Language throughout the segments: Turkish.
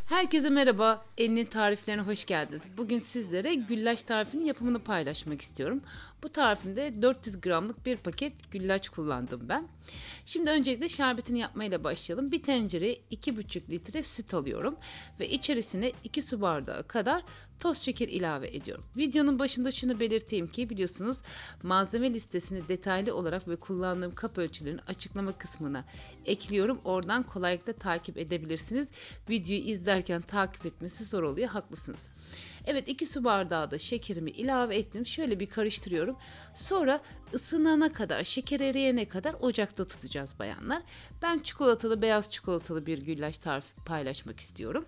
Herkese merhaba, Elinin tariflerine hoş geldiniz. Bugün sizlere güllaç tarifinin yapımını paylaşmak istiyorum. Bu tarifimde 400 gramlık bir paket güllaç kullandım ben. Şimdi öncelikle şerbetini yapmayla başlayalım. Bir tencereye 2,5 litre süt alıyorum ve içerisine 2 su bardağı kadar toz şeker ilave ediyorum. Videonun başında şunu belirteyim ki biliyorsunuz malzeme listesini detaylı olarak ve kullandığım kap ölçülerini açıklama kısmına ekliyorum. Oradan kolaylıkla takip edebilirsiniz. Videoyu izlerken takip etmesi zor oluyor, haklısınız. Evet, 2 su bardağı da şekerimi ilave ettim. Şöyle bir karıştırıyorum. Sonra ısınana kadar, şeker eriyene kadar ocakta tutacağız bayanlar. Ben çikolatalı, beyaz çikolatalı bir güllaç tarifi paylaşmak istiyorum.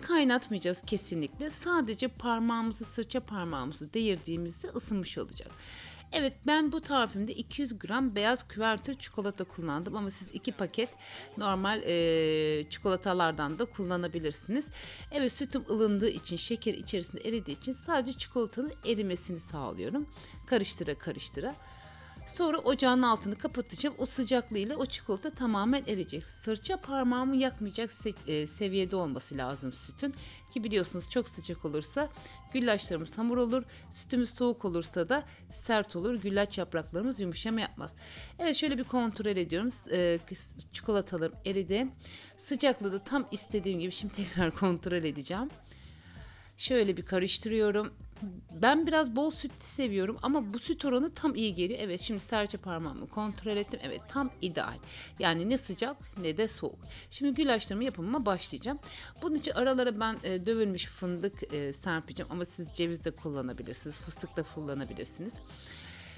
Kaynatmayacağız kesinlikle. Sadece parmağımızı, sırça parmağımızı değirdiğimizde ısınmış olacak. Evet, ben bu tarifimde 200 gram beyaz küvertür çikolata kullandım ama siz 2 paket normal çikolatalardan da kullanabilirsiniz. Evet, sütüm ılındığı için, şeker içerisinde eridiği için sadece çikolatanın erimesini sağlıyorum. Karıştıra karıştıra. Sonra ocağın altını kapatacağım. O sıcaklığıyla o çikolata tamamen eriyecek. Sırça parmağımı yakmayacak seviyede olması lazım sütün. Ki biliyorsunuz çok sıcak olursa güllaçlarımız hamur olur. Sütümüz soğuk olursa da sert olur. Güllaç yapraklarımız yumuşama yapmaz. Evet, şöyle bir kontrol ediyorum. Çikolatalarım eridi. Sıcaklığı da tam istediğim gibi. Şimdi tekrar kontrol edeceğim. Şöyle bir karıştırıyorum. Ben biraz bol süt seviyorum ama bu süt oranı tam iyi geliyor. Evet, şimdi serçe parmağımı kontrol ettim. Evet, tam ideal. Yani ne sıcak ne de soğuk. Şimdi güllaçlarımı yapımıma başlayacağım. Bunun için aralara ben dövülmüş fındık serpeceğim ama siz ceviz de kullanabilirsiniz. Fıstık da kullanabilirsiniz.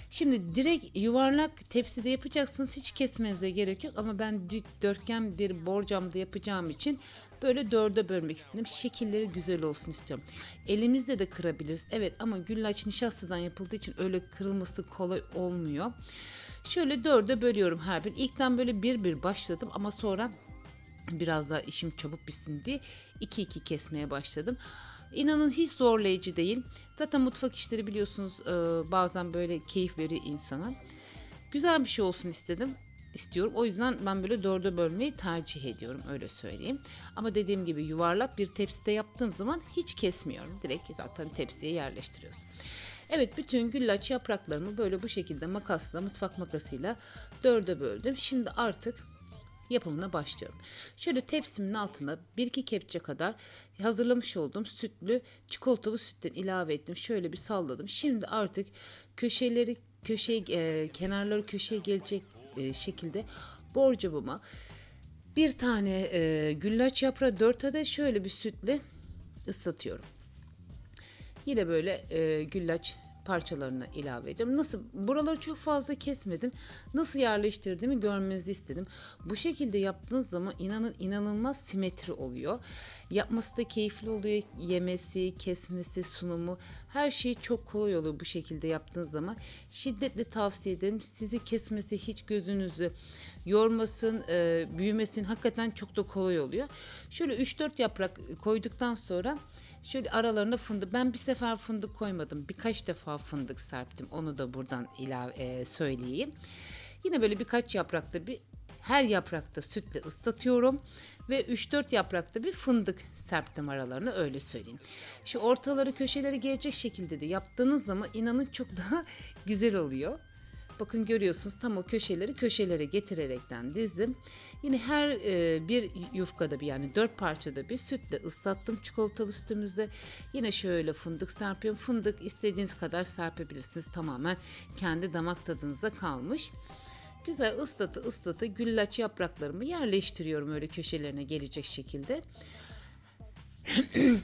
Şimdi direkt yuvarlak tepside yapacaksınız. Hiç kesmenize gerek yok ama ben dikdörtgen bir borcamda yapacağım için böyle dörde bölmek istedim. Şekilleri güzel olsun istiyorum. Elimizle de kırabiliriz. Evet, ama güllaç nişastadan yapıldığı için öyle kırılması kolay olmuyor. Şöyle dörde bölüyorum her bir. İlkten böyle bir başladım ama sonra biraz daha işim çabuk bitsin diye 2 kesmeye başladım. İnanın hiç zorlayıcı değil. Zaten mutfak işleri biliyorsunuz bazen böyle keyif veriyor insana. Güzel bir şey olsun istiyorum. O yüzden ben böyle dörde bölmeyi tercih ediyorum, öyle söyleyeyim. Ama dediğim gibi yuvarlak bir tepside yaptığım zaman hiç kesmiyorum. Direkt zaten tepsiye yerleştiriyoruz. Evet, bütün güllaç yapraklarımı böyle bu şekilde makasla, mutfak makasıyla dörde böldüm. Şimdi artık yapımına başlıyorum. Şöyle tepsimin altına 1-2 kepçe kadar hazırlamış olduğum sütlü çikolatalı sütten ilave ettim. Şöyle bir salladım. Şimdi artık kenarları köşeye gelecek şekilde borcamıma bir tane güllaç yaprağı 4 adet şöyle bir sütle ıslatıyorum. Yine böyle güllaç parçalarına ilave ediyorum. Nasıl, buraları çok fazla kesmedim. Nasıl yerleştirdiğimi görmenizi istedim. Bu şekilde yaptığınız zaman inanın inanılmaz simetri oluyor. Yapması da keyifli oluyor. Yemesi, kesmesi, sunumu, her şey çok kolay oluyor bu şekilde yaptığınız zaman. Şiddetle tavsiye ederim. Sizi kesmesi hiç gözünüzü yormasın, büyümesin. Hakikaten çok da kolay oluyor. Şöyle 3-4 yaprak koyduktan sonra şöyle aralarına fındık. Ben bir sefer fındık koymadım. Birkaç defa fındık serptim. Onu da buradan söyleyeyim. Yine böyle birkaç yaprakta her yaprakta sütle ıslatıyorum ve 3-4 yaprakta bir fındık serptim aralarına, öyle söyleyeyim. Şu ortaları, köşeleri gelecek şekilde de yaptığınız zaman inanın çok daha güzel oluyor. Bakın, görüyorsunuz tam o köşeleri köşelere getirerekten dizdim. Yine her bir yufkada bir, yani 4 parçada bir sütle ıslattım çikolatalı sütümüzde. Yine şöyle fındık serpiyorum. Fındık istediğiniz kadar serpebilirsiniz. Tamamen kendi damak tadınızda kalmış. Güzel ıslatı güllaç yapraklarımı yerleştiriyorum öyle köşelerine gelecek şekilde.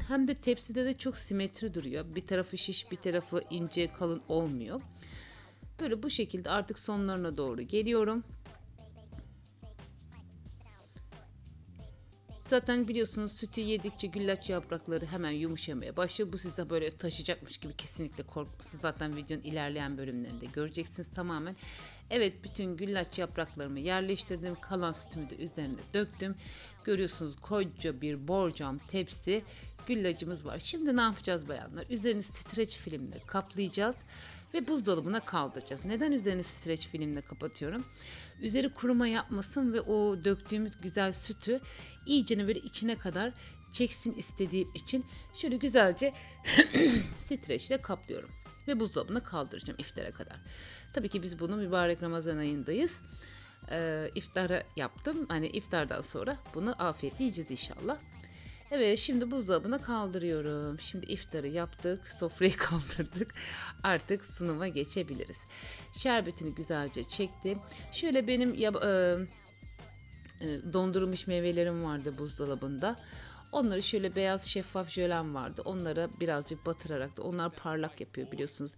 Hem de tepside de çok simetri duruyor. Bir tarafı şiş, bir tarafı ince, kalın olmuyor. Böyle bu şekilde artık sonlarına doğru geliyorum. Zaten biliyorsunuz sütü yedikçe güllaç yaprakları hemen yumuşamaya başlıyor. Bu size böyle taşıyacakmış gibi kesinlikle korkmasın. Zaten videonun ilerleyen bölümlerinde göreceksiniz tamamen. Evet, bütün güllaç yapraklarımı yerleştirdim. Kalan sütümü de üzerine döktüm. Görüyorsunuz koca bir borcam tepsi güllacımız var. Şimdi ne yapacağız bayanlar? Üzerini streç filmle kaplayacağız. ve buzdolabına kaldıracağız. Neden üzerini streç filmle kapatıyorum? Üzeri kuruma yapmasın ve o döktüğümüz güzel sütü iyicene böyle içine kadar çeksin istediğim için şöyle güzelce streçle kaplıyorum. Ve buzdolabına kaldıracağım iftara kadar. Tabii ki biz bunu mübarek Ramazan ayındayız. İftara yaptım. Hani iftardan sonra bunu afiyetle yiyeceğiz inşallah. Evet, şimdi buzdolabına kaldırıyorum. Şimdi iftarı yaptık, sofrayı kaldırdık. Artık sunuma geçebiliriz. Şerbetini güzelce çektim. Şöyle benim dondurulmuş meyvelerim vardı buzdolabında. Onları şöyle beyaz şeffaf jölen vardı. Onlara birazcık batırarak da onlar parlak yapıyor biliyorsunuz.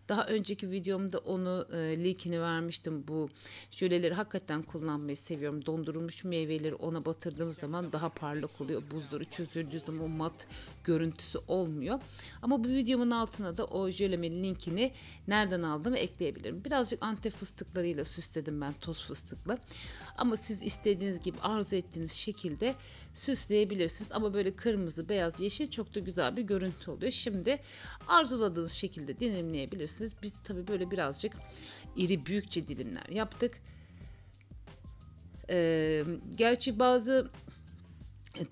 Daha önceki videomda onu linkini vermiştim. Bu jöleleri hakikaten kullanmayı seviyorum. Dondurulmuş meyveleri ona batırdığımız zaman daha parlak oluyor. Buzları çözüldüğü zaman o mat görüntüsü olmuyor. Ama bu videomun altına da o jölemin linkini nereden aldığımı ekleyebilirim. Birazcık Antep fıstıklarıyla süsledim ben, toz fıstıkla. Ama siz istediğiniz gibi arzu ettiğiniz şekilde süsleyebilirsiniz. Ama böyle kırmızı, beyaz, yeşil çok da güzel bir görüntü oluyor. Şimdi arzuladığınız şekilde dilimleyebilirsiniz. Biz tabii böyle birazcık iri büyükçe dilimler yaptık. Gerçi bazı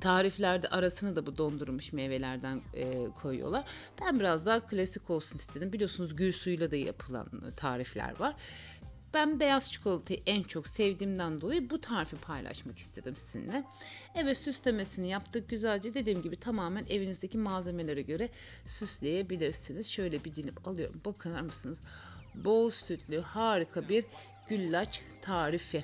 tariflerde arasına da bu dondurulmuş meyvelerden koyuyorlar. Ben biraz daha klasik olsun istedim. Biliyorsunuz gül suyuyla da yapılan tarifler var. Ben beyaz çikolatayı en çok sevdiğimden dolayı bu tarifi paylaşmak istedim sizinle. Evet, süslemesini yaptık güzelce. Dediğim gibi tamamen evinizdeki malzemelere göre süsleyebilirsiniz. Şöyle bir dilim alıyorum. Bakar mısınız? Bol sütlü harika bir güllaç tarifi.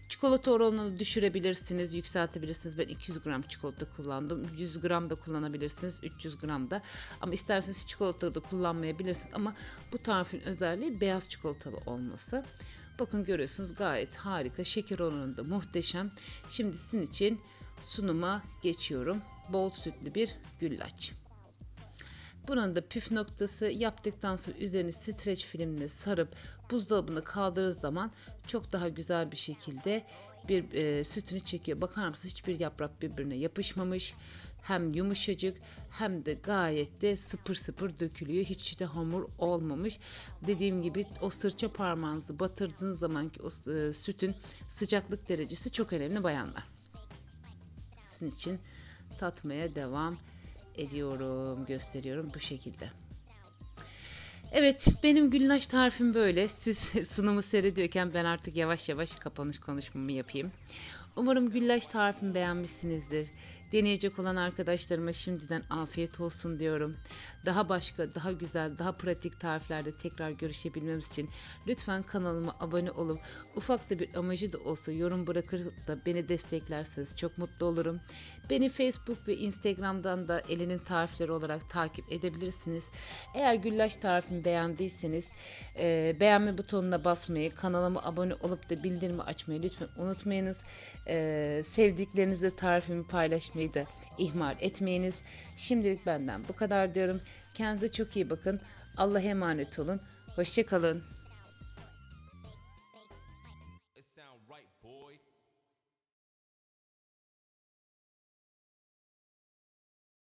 Çikolata oranını düşürebilirsiniz, yükseltebilirsiniz. Ben 200 gram çikolata kullandım. 100 gram da kullanabilirsiniz, 300 gram da. Ama isterseniz çikolata da kullanmayabilirsiniz. Ama bu tarifin özelliği beyaz çikolatalı olması. Bakın görüyorsunuz gayet harika. Şeker oranı da muhteşem. Şimdi sizin için sunuma geçiyorum. Bol sütlü bir güllaç. Buranın da püf noktası, yaptıktan sonra üzerini streç filmle sarıp buzdolabına kaldırdığı zaman çok daha güzel bir şekilde bir sütünü çekiyor. Bakar mısınız, hiçbir yaprak birbirine yapışmamış. Hem yumuşacık hem de gayet de sıpır sıpır dökülüyor. Hiç de hamur olmamış. Dediğim gibi o sırça parmağınızı batırdığınız zamanki o sütün sıcaklık derecesi çok önemli bayanlar. Sizin için tatmaya devam ediyorum, gösteriyorum bu şekilde. Evet, benim güllaç tarifim böyle. Siz sunumu seyrediyorken ben artık yavaş yavaş kapanış konuşmamı yapayım. Umarım güllaç tarifimi beğenmişsinizdir. Deneyecek olan arkadaşlarıma şimdiden afiyet olsun diyorum. Daha başka, daha güzel, daha pratik tariflerde tekrar görüşebilmemiz için lütfen kanalıma abone olup ufak da bir amacı da olsa yorum bırakıp da beni desteklerseniz çok mutlu olurum. Beni Facebook ve Instagram'dan da Elin'in tarifleri olarak takip edebilirsiniz. Eğer güllaç tarifimi beğendiyseniz beğenme butonuna basmayı, kanalıma abone olup da bildirimi açmayı lütfen unutmayınız. Sevdiklerinizle tarifimi paylaşmayı da ihmal etmeyiniz. Şimdilik benden bu kadar diyorum. Kendinize çok iyi bakın. Allah'a emanet olun. Hoşça kalın.